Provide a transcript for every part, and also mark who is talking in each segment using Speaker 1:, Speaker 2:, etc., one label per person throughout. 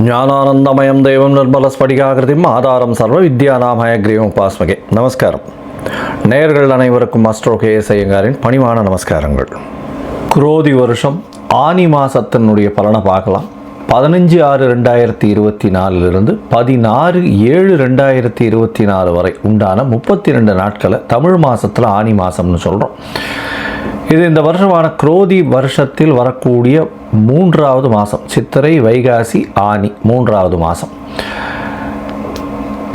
Speaker 1: ஞானானந்தமயம் தெய்வம் நிர்மலஸ்படிகாகிருதிம் ஆதாரம் சர்வ வித்யாநாமயக்ரீவம் உபாஸ்மகே. நமஸ்காரம். நேயர்கள் அனைவருக்கும் அஸ்ட்ரோ கேஎஸ் ஐயங்காரின் பணிவான நமஸ்காரங்கள். குரோதி வருஷம் ஆனி மாதத்தினுடைய பலனை பார்க்கலாம். 15/6/2024 16/7/2024 வரை உண்டான 32 நாட்களை தமிழ் மாதத்தில் ஆனி மாதம்னு சொல்கிறோம். இது இந்த வருஷமான குரோதி வருஷத்தில் வரக்கூடிய 3வது மாதம். சித்திரை, வைகாசி, ஆனி 3வது மாதம்.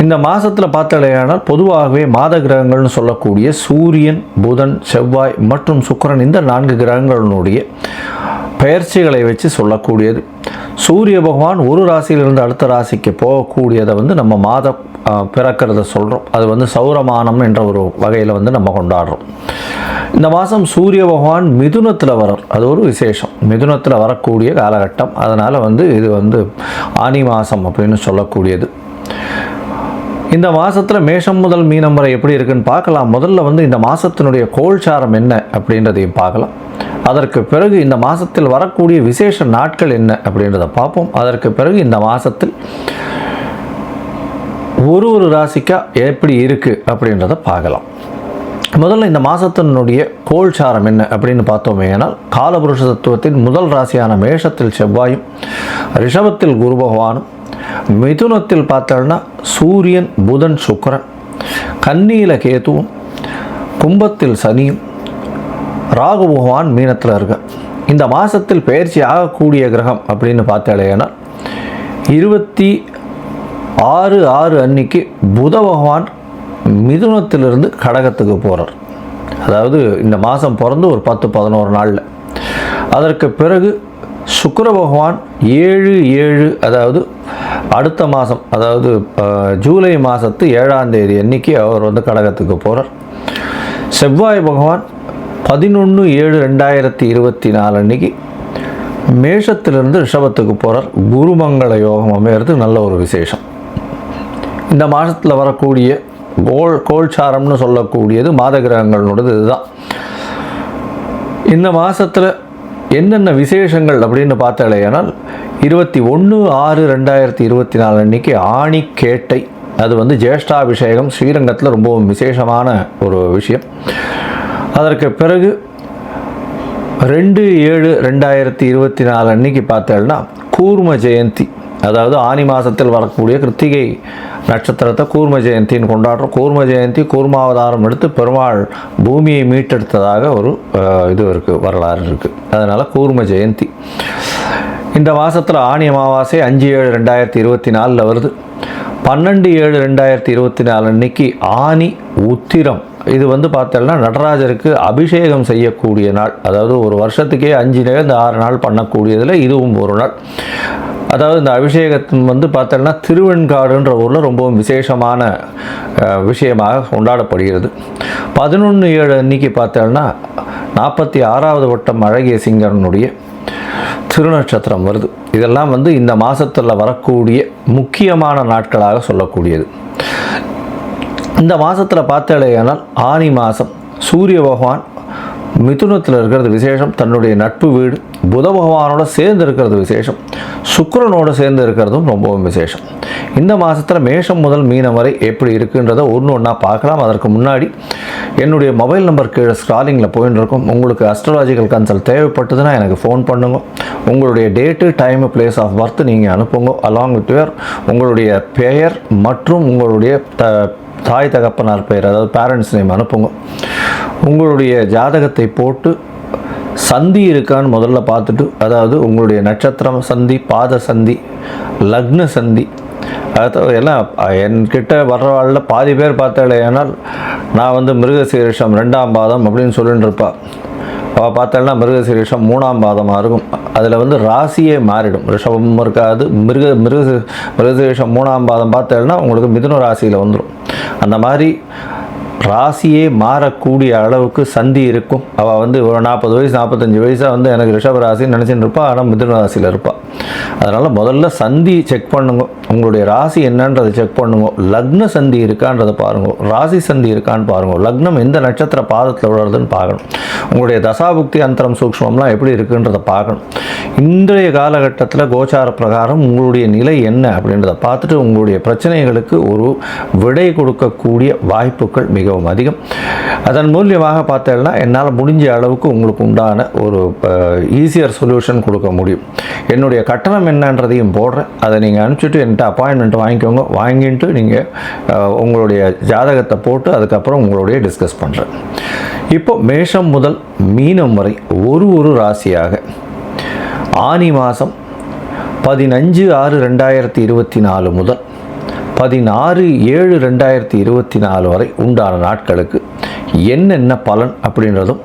Speaker 1: இந்த மாதத்தில் பார்த்தாலேயானால் பொதுவாகவே மாத கிரகங்கள்னு சொல்லக்கூடிய சூரியன், புதன், செவ்வாய் மற்றும் சுக்கிரன் இந்த 4 கிரகங்களினுடைய பெயர்ச்சிகளை வச்சு சொல்லக்கூடியது. சூரிய பகவான் ஒரு ராசியிலிருந்து அடுத்த ராசிக்கு போகக்கூடியதை நம்ம மாதம் பிறக்கிறத சொல்கிறோம். அது சௌரமானம் என்ற ஒரு வகையில் நம்ம கொண்டாடுறோம். இந்த மாதம் சூரிய பகவான் மிதுனத்தில் வரார். அது ஒரு விசேஷம். மிதுனத்தில் வரக்கூடிய காலகட்டம். அதனால் இது ஆனி மாதம் அப்படின்னு சொல்லக்கூடியது. இந்த மாதத்தில் மேஷம் முதல் மீனம் வரை எப்படி இருக்குன்னு பார்க்கலாம். முதல்ல இந்த மாதத்தினுடைய கோல்சாரம் என்ன அப்படின்றதையும் பார்க்கலாம். அதற்கு பிறகு இந்த மாதத்தில் வரக்கூடிய விசேஷ நாட்கள் என்ன அப்படின்றத பார்ப்போம். அதற்கு பிறகு இந்த மாதத்தில் ஒரு ராசிக்கா எப்படி இருக்குது அப்படின்றத பார்க்கலாம். முதல்ல இந்த மாதத்தினுடைய கோல்சாரம் என்ன அப்படின்னு பார்த்தோமே ஆனால், காலபுருஷ தத்துவத்தின் முதல் ராசியான மேஷத்தில் செவ்வாயும், ரிஷபத்தில் குரு பகவானும், மிதுனத்தில் பார்த்தோம்னா சூரியன், புதன், சுக்கிரன், கன்னியில் கேதுவும், கும்பத்தில் சனியும், ராகு பகவான் மீனத்தில் இருக்க. இந்த மாதத்தில் பயிற்சி ஆகக்கூடிய கிரகம் அப்படின்னு பார்த்தாலேனால் 26/6 அன்னைக்கு புத பகவான் மிதுனத்திலிருந்து கடகத்துக்கு போகிறார். அதாவது இந்த மாதம் பிறந்து ஒரு 10-11 நாளில். அதற்கு பிறகு சுக்கிர பகவான் 7/7 அதாவது அடுத்த மாதம், அதாவது ஜூலை மாதத்து 7ஆம் தேதி அன்னைக்கு அவர் கடகத்துக்கு போகிறார். செவ்வாய் பகவான் 11/7/2024 அன்னைக்கு மேஷத்திலிருந்து ரிஷபத்துக்கு போகிறார். குருமங்கள யோகம் அமைகிறது. நல்ல ஒரு விசேஷம். இந்த மாதத்தில் வரக்கூடிய கோல்சாரம்னு சொல்லக்கூடியது மாத கிரகங்களோடது இதுதான். இந்த மாதத்தில் என்னென்ன விசேஷங்கள் அப்படின்னு பார்த்தாலேயானால் 21/6/2024 அன்னைக்கு ஆணி கேட்டை. அது ஜேஷ்டாபிஷேகம் ஸ்ரீரங்கத்தில் ரொம்பவும் விசேஷமான ஒரு விஷயம். அதற்கு பிறகு 2/7/2024 அன்னைக்கு பார்த்தேன்னா கூர்ம ஜெயந்தி. அதாவது ஆனி மாதத்தில் வரக்கூடிய கிருத்திகை நட்சத்திரத்தை கூர்ம ஜெயந்தின்னு கொண்டாடுறோம். கூர்ம ஜெயந்தி கூர்மாவதாரம் எடுத்து பெருமாள் பூமியை மீட்டெடுத்ததாக ஒரு இது இருக்குது, வரலாறு இருக்குது. அதனால் கூர்ம ஜெயந்தி. இந்த மாதத்தில் ஆனி அமாவாசை 5/7/2024 வருது. 12/7/2024 அன்னைக்கு ஆனி உத்திரம். இது பார்த்தோம்னா நடராஜருக்கு அபிஷேகம் செய்யக்கூடிய நாள். அதாவது ஒரு வருஷத்துக்கே 5-6 நாள் பண்ணக்கூடியதில் இதுவும் ஒரு நாள். அதாவது இந்த அபிஷேகத்தின் பார்த்தோம்னா திருவெண்காடுன்ற ஊரில் ரொம்பவும் விசேஷமான விஷயமாக கொண்டாடப்படுகிறது. 11/7 அன்னைக்கு பார்த்தோம்னா 46வது வட்டம் அழகிய சிங்கரனுடைய திருநட்சத்திரம் வருது. இதெல்லாம் இந்த மாதத்தில் வரக்கூடிய முக்கியமான நாட்களாக சொல்லக்கூடியது. இந்த மாதத்தில் பார்த்தாலேயானால் ஆனி மாதம் சூரிய பகவான் மிதுனத்தில் இருக்கிறது விசேஷம். தன்னுடைய நட்பு வீடு புத பகவானோட சேர்ந்து இருக்கிறது விசேஷம். சுக்கிரனோடு சேர்ந்து இருக்கிறதும் ரொம்பவும் விசேஷம். இந்த மாதத்தில் மேஷம் முதல் மீனம் வரை எப்படி இருக்குன்றதை ஒன்றா பார்க்கலாம். அதற்கு முன்னாடி என்னுடைய மொபைல் நம்பர் கீழே ஸ்க்ராலிங்கில் போயின்னு இருக்கும். உங்களுக்கு அஸ்ட்ராலாஜிக்கல் கன்சல்ட் தேவைப்பட்டதுன்னா எனக்கு ஃபோன் பண்ணுங்க. உங்களுடைய date, time, place of birth நீங்கள் அனுப்புங்க. அலாங் வித் உங்களுடைய பெயர் மற்றும் உங்களுடைய தாய் தகப்பனார் பெயர், அதாவது பேரண்ட்ஸ் நேம் அனுப்புங்க. உங்களுடைய ஜாதகத்தை போட்டு சந்தி இருக்கான்னு முதல்ல பார்த்துட்டு, அதாவது உங்களுடைய நட்சத்திரம் சந்தி, பாத சந்தி, லக்ன சந்தி, அதாவது எல்லாம் என்கிட்ட வர்றவாளில் பாதி பேர் பார்த்தாலேயானால் நான் மிருகசீரிஷம் 2ஆம் பாதம் அப்படின்னு சொல்லிட்டு இருப்பாள். அவள் பார்த்தாலும் மிருகசீரிஷம் 3ஆம் பாதமாக இருக்கும். அதில் ராசியே மாறிடும். ரிஷபம் இருக்காது. மிருகசீரிஷம் 3ஆம் பாதம் பார்த்தேன்னா உங்களுக்கு மிதுன ராசியில் வந்துடும். அந்த மாதிரி ராசியே மாறக்கூடிய அளவுக்கு சந்தி இருக்கும். அவள் ஒரு 40 வயசு 45 வயசாக எனக்கு ரிஷப ராசின்னு நினச்சின்னு இருப்பாள். ஆனால் மிதுன ராசியில் இருப்பாள். அதனால் முதல்ல சந்தி செக் பண்ணுங்க. உங்களுடைய ராசி என்னன்றதை செக் பண்ணுங்க. லக்ன சந்தி இருக்கான்றதை பாருங்க, ராசி சந்தி இருக்கான்னு பாருங்க, லக்னம் எந்த நட்சத்திர பாதத்தில் விழுறதுன்னு பார்க்கணும், உங்களுடைய தசாபுக்தி அந்தரம் சூக்ஷ்மம்லாம் எப்படி இருக்குன்றதை பார்க்கணும். இன்றைய காலகட்டத்தில் கோச்சார பிரகாரம் உங்களுடைய நிலை என்ன அப்படின்றத பார்த்துட்டு உங்களுடைய பிரச்சனைகளுக்கு ஒரு விடை கொடுக்கக்கூடிய வாய்ப்புகள் மிகவும் அதிகம். அதன் மூலியமாக பார்த்தேன்னா என்னால் முடிஞ்ச அளவுக்கு உங்களுக்கு உண்டான ஒரு ஈஸியர் சொல்யூஷன் கொடுக்க முடியும். என்னுடைய கட்டணம் என்னன்றதையும் போடுறேன், அதை நீங்கள் அனுப்பிச்சிட்டு என்கிட்ட அப்பாயின்மெண்ட் வாங்கிக்கோங்க. வாங்கிட்டு நீங்கள் உங்களுடைய ஜாதகத்தை போட்டு அதுக்கப்புறம் உங்களுடைய டிஸ்கஸ் பண்ணுறேன். இப்போ மேஷம் முதல் மீனம் வரை ஒரு ராசியாக ஆனி மாதம் 15/6/2024 முதல் 16/7/2024 வரை உண்டான நாட்களுக்கு என்னென்ன பலன் அப்படின்றதும்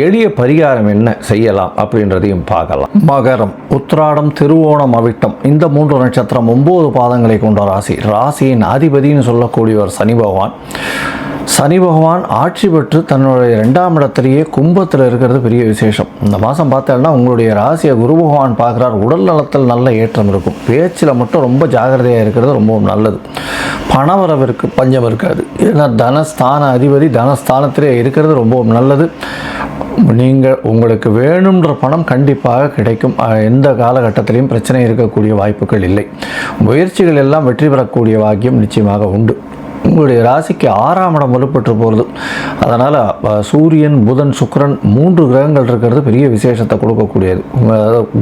Speaker 1: எளிய பரிகாரம் என்ன செய்யலாம் அப்படின்றதையும் பார்க்கலாம். மகரம், உத்திராடம், திருவோணம், அவிட்டம் இந்த 3 நட்சத்திரம் 9 பாதங்களை கொண்ட ராசி. ராசியின் அதிபதினு சொல்லக்கூடியவர் சனி பகவான் ஆட்சி பெற்று தன்னுடைய 2ஆம் இடத்திலேயே கும்பத்தில் இருக்கிறது பெரிய விசேஷம். இந்த மாதம் பார்த்தோம்னா உங்களுடைய ராசியை குரு பகவான் பார்க்குறார். உடல் நலத்தில் நல்ல ஏற்றம் இருக்கும். பேச்சில் மட்டும் ரொம்ப ஜாகிரதையாக இருக்கிறது ரொம்பவும் நல்லது. பணவரவிற்கு பஞ்சம் இருக்காது. ஏன்னா தனஸ்தான அதிபதி தனஸ்தானத்திலே இருக்கிறது ரொம்பவும் நல்லது. உங்களுக்கு வேணுன்ற பணம் கண்டிப்பாக கிடைக்கும். எந்த காலகட்டத்திலையும் பிரச்சனை இருக்கக்கூடிய வாய்ப்புகள் இல்லை. முயற்சிகள் எல்லாம் வெற்றி பெறக்கூடிய பாக்கியம் நிச்சயமாக உண்டு. உங்களுடைய ராசிக்கு 6ஆம் இடம் வலுப்பெற்று போகிறது. அதனால் சூரியன், புதன், சுக்கிரன் 3 கிரகங்கள் இருக்கிறது பெரிய விசேஷத்தை கொடுக்கக்கூடியது.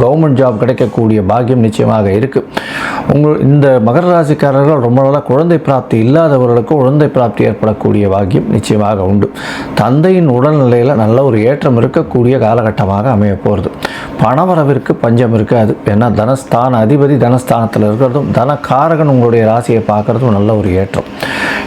Speaker 1: கவர்மெண்ட் ஜாப் கிடைக்கக்கூடிய பாக்கியம் நிச்சயமாக இருக்குது. இந்த மகர ராசிக்காரர்கள் ரொம்ப நாளாக குழந்தை பிராப்தி இல்லாதவர்களுக்கு குழந்தை பிராப்தி ஏற்படக்கூடிய பாக்கியம் நிச்சயமாக உண்டு. தந்தையின் உடல்நிலையில் நல்ல ஒரு ஏற்றம் இருக்கக்கூடிய காலகட்டமாக அமைய போகிறது. பணவரவிற்கு பஞ்சம் இருக்காது. ஏன்னா தனஸ்தான அதிபதி தனஸ்தானத்தில் இருக்கிறதும் தனக்காரகன் உங்களுடைய ராசியை பார்க்குறதும் நல்ல ஒரு ஏற்றம்.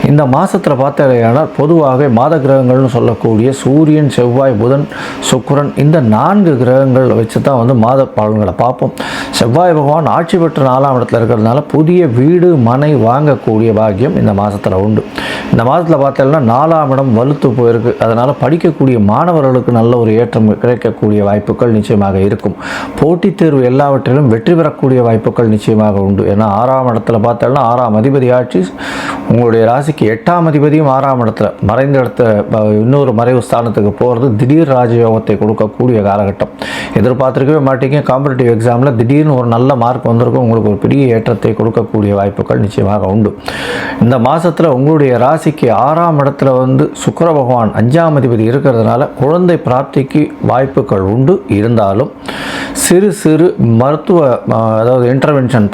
Speaker 1: இந்த மாதத்தில் பார்த்தீங்கன்னா பொதுவாக மாத கிரகங்கள்னு சொல்லக்கூடிய சூரியன், செவ்வாய், புதன், சுக்கிரன் இந்த 4 கிரகங்கள் வச்சு தான் மாத பலன்களை பார்ப்போம். செவ்வாய் பகவான் ஆட்சி பெற்ற 4ஆம் இடத்துல இருக்கிறதுனால புதிய வீடு மனை வாங்கக்கூடிய பாக்கியம் இந்த மாதத்தில் உண்டு. இந்த மாதத்தில் பார்த்தீங்கன்னா 4ஆம் இடம் வலுத்து போயிருக்கு. அதனால் படிக்கக்கூடிய மாணவர்களுக்கு நல்ல ஒரு ஏற்றம் கிடைக்கக்கூடிய வாய்ப்புகள் நிச்சயமாக இருக்கும். போட்டித் தேர்வு எல்லாவற்றிலும் வெற்றி பெறக்கூடிய வாய்ப்புகள் நிச்சயமாக உண்டு. ஏன்னா 6ஆம் இடத்துல பார்த்தோம்னா 6ஆம் அதிபதி ஆட்சி உங்களுடைய ராசிக்கு 8ஆம் அதிபதியும் 6ஆம் இடத்துல மறைந்த இடத்த இன்னொரு மறைவு ஸ்தானத்துக்கு போகிறது திடீர் ராஜயோகத்தை கொடுக்கக்கூடிய காலகட்டம். எதிர்பார்த்துருக்கவே மாட்டீங்க. காம்படிட்டிவ் எக்ஸாமில் திடீர்னு ஒரு நல்ல மார்க் வந்திருக்கும். உங்களுக்கு ஒரு பெரிய ஏற்றத்தை கொடுக்கக்கூடிய வாய்ப்புகள் நிச்சயமாக உண்டு. இந்த மாதத்தில் உங்களுடைய ராசிக்கு 6ஆம் இடத்துல சுக்கிர பகவான் 5ஆம் அதிபதி இருக்கிறதுனால குழந்தை பிராப்திக்கு வாய்ப்புகள் உண்டு. இருந்தாலும் சிறு மருத்துவ அதாவது இன்டர்வென்ஷன்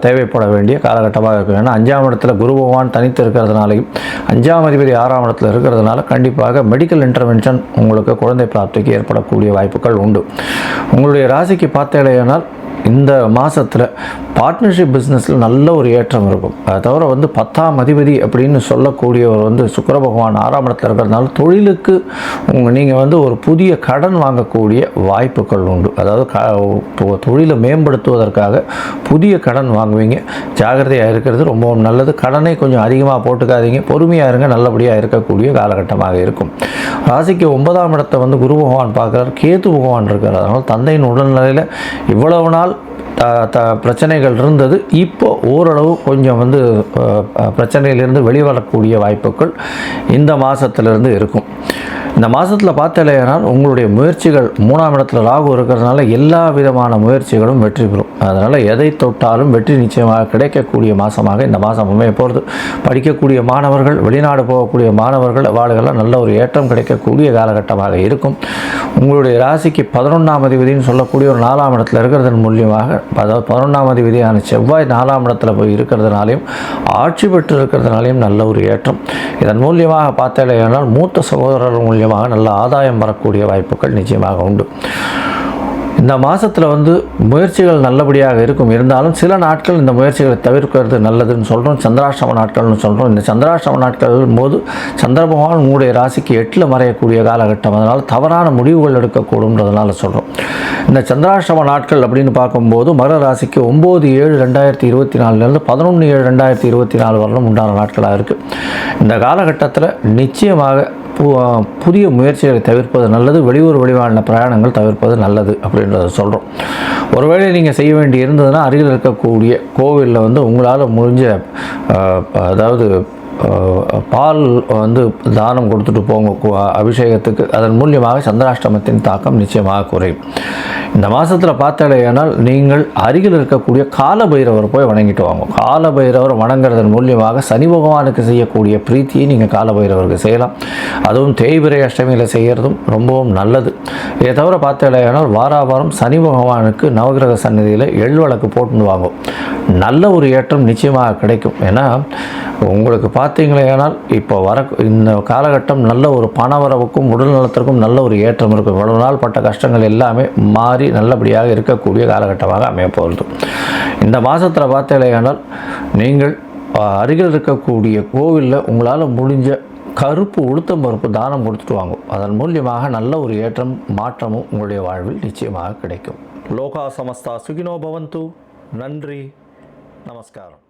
Speaker 1: தேவைப்பட வேண்டிய காலகட்டமாக இருக்கும். ஏன்னா 5ஆம் இடத்துல குரு பகவான் தனித்து இருக்கிறதுனாலையும் 5ஆம் அதிபதி 6ஆம் இடத்துல இருக்கிறதுனால கண்டிப்பாக மெடிக்கல் இன்டர்வென்ஷன் உங்களுக்கு குழந்தை பிராப்திக்கு ஏற்படக்கூடிய வாய்ப்புகள் உண்டு. உங்களுடைய ராசிக்கு பார்த்தேனால் இந்த மாதத்தில் பார்ட்னர்ஷிப் பிஸ்னஸில் நல்ல ஒரு ஏற்றம் இருக்கும். அதை தவிர 10ஆம் அதிபதி அப்படின்னு சொல்லக்கூடியவர் சுக்கிர பகவான் 6ஆம் இடத்துல இருக்கிறதுனால தொழிலுக்கு நீங்கள் ஒரு புதிய கடன் வாங்கக்கூடிய வாய்ப்புகள் உண்டு. அதாவது தொழிலை மேம்படுத்துவதற்காக புதிய கடன் வாங்குவீங்க. ஜாகிரதையாக இருக்கிறது ரொம்பவும் நல்லது. கடனை கொஞ்சம் அதிகமாக போட்டுக்காதீங்க. பொறுமையாக இருங்க. நல்லபடியாக இருக்கக்கூடிய காலகட்டமாக இருக்கும். ராசிக்கு 9ஆம் இடத்தை குரு பகவான் பார்க்குறார். கேது பகவான் இருக்கார். அதனால் தந்தையின் உடல்நிலையில் இவ்வளவு நாள் பிரச்சனைகள் இருந்தது. இப்போ ஓரளவு கொஞ்சம் பிரச்சனையிலிருந்து வெளிவரக்கூடிய வாய்ப்புகள் இந்த மாதத்திலிருந்து இருக்கும். இந்த மாதத்தில் பார்த்தலையானால் உங்களுடைய முயற்சிகள் 3ஆம் இடத்துல ராகு இருக்கிறதுனால எல்லா விதமான முயற்சிகளும் வெற்றி பெறும். அதனால் எதை தொட்டாலும் வெற்றி நிச்சயமாக கிடைக்கக்கூடிய மாதமாக இந்த மாதம் அமைய போகிறது. படிக்கக்கூடிய மாணவர்கள், வெளிநாடு போகக்கூடிய மாணவர்கள் வாழ்கெல்லாம் நல்ல ஒரு ஏற்றம் கிடைக்கக்கூடிய காலகட்டமாக இருக்கும். உங்களுடைய ராசிக்கு 11ஆம் அதிபதினு சொல்லக்கூடிய ஒரு 4ஆம் இடத்துல இருக்கிறதன் மூலியமாக, அதாவது 11ஆம் அதிபதியான செவ்வாய் 4ஆம் இடத்துல போய் இருக்கிறதுனாலையும் ஆட்சி பெற்று இருக்கிறதுனாலையும் நல்ல ஒரு ஏற்றம். இதன் மூலியமாக பார்த்தலையானால் மூத்த சகோதரர்கள் மூலியமாக நல்ல ஆதாயம் வரக்கூடிய வாய்ப்புகள் நிச்சயமாக உண்டு. இந்த மாதத்தில் முயற்சிகள் நல்லபடியாக இருக்கும். இருந்தாலும் சில நாட்கள் இந்த முயற்சிகளை தவிர்க்கிறது நல்லதுன்னு சொல்கிறோம். சந்திராஷ்டம நாட்கள்னு சொல்கிறோம். இந்த சந்திராஷ்டம நாட்கள் போது சந்திர பகவான் உங்களுடைய ராசிக்கு 8ல் மறையக்கூடிய காலகட்டம். அதனால் தவறான முடிவுகள் எடுக்கக்கூடும்ன்றதுனால சொல்கிறோம். இந்த சந்திராஷ்டம நாட்கள் அப்படின்னு பார்க்கும்போது மகர ராசிக்கு 9/7/2024 11/7/2024 வரலும் உண்டான நாட்களாக இருக்குது. இந்த காலகட்டத்தில் நிச்சயமாக புதிய முயற்சிகளை தவிர்ப்பது நல்லது. வெளியூர் வெளிவான பிரயாணங்கள் தவிர்ப்பது நல்லது அப்படின்றத சொல்கிறோம். ஒருவேளை நீங்கள் செய்ய வேண்டி இருந்ததுன்னா அருகில் இருக்கக்கூடிய கோவிலில் வந்து உங்களால் முடிஞ்ச அதாவது பால் வந்து தானம் கொடுத்துட்டு போங்க அபிஷேகத்துக்கு. அதன் மூலியமாக சந்திராஷ்டமத்தின் தாக்கம் நிச்சயமாக குறையும். இந்த மாதத்தில் பார்த்தாலேயானால் நீங்கள் அருகில் இருக்கக்கூடிய காலபைரவர் போய் வணங்கிட்டு வாங்க. காலபைரவர் வணங்குறதன் மூலியமாக சனி பகவானுக்கு செய்யக்கூடிய பிரீத்தியை நீங்கள் காலபைரவருக்கு செய்யலாம். அதுவும் தேய்பிரை அஷ்டமியில் செய்கிறதும் ரொம்பவும் நல்லது. இதை தவிர பார்த்தாலேயானால் வாராவாரம் சனி பகவானுக்கு நவகிரக சன்னதியில் எள்வழக்கு போட்டுன்னு வாங்கும். நல்ல ஒரு ஏற்றம் நிச்சயமாக கிடைக்கும். ஏன்னா உங்களுக்கு பார்த்தீங்களேனால் இப்போ இந்த காலகட்டம் நல்ல ஒரு பணவரவுக்கும் உடல் நலத்திற்கும் நல்ல ஒரு ஏற்றம் இருக்கும். இவ்வளவு நாள் பட்ட கஷ்டங்கள் எல்லாமே மாறி நல்லபடியாக இருக்கக்கூடிய காலகட்டமாக அமையப்போகிறது. இந்த மாதத்தில் பார்த்தீங்களேனால் நீங்கள் அருகில் இருக்கக்கூடிய கோவிலில் உங்களால் முடிஞ்ச கருப்பு உளுத்தம் பருப்பு தானம் கொடுத்துட்டு வாங்கும். அதன் மூலியமாக நல்ல ஒரு ஏற்றம் மாற்றமும் உங்களுடைய வாழ்வில் நிச்சயமாக கிடைக்கும். லோகா சமஸ்தா சுகினோ பவந்து. நன்றி, நமஸ்காரம்.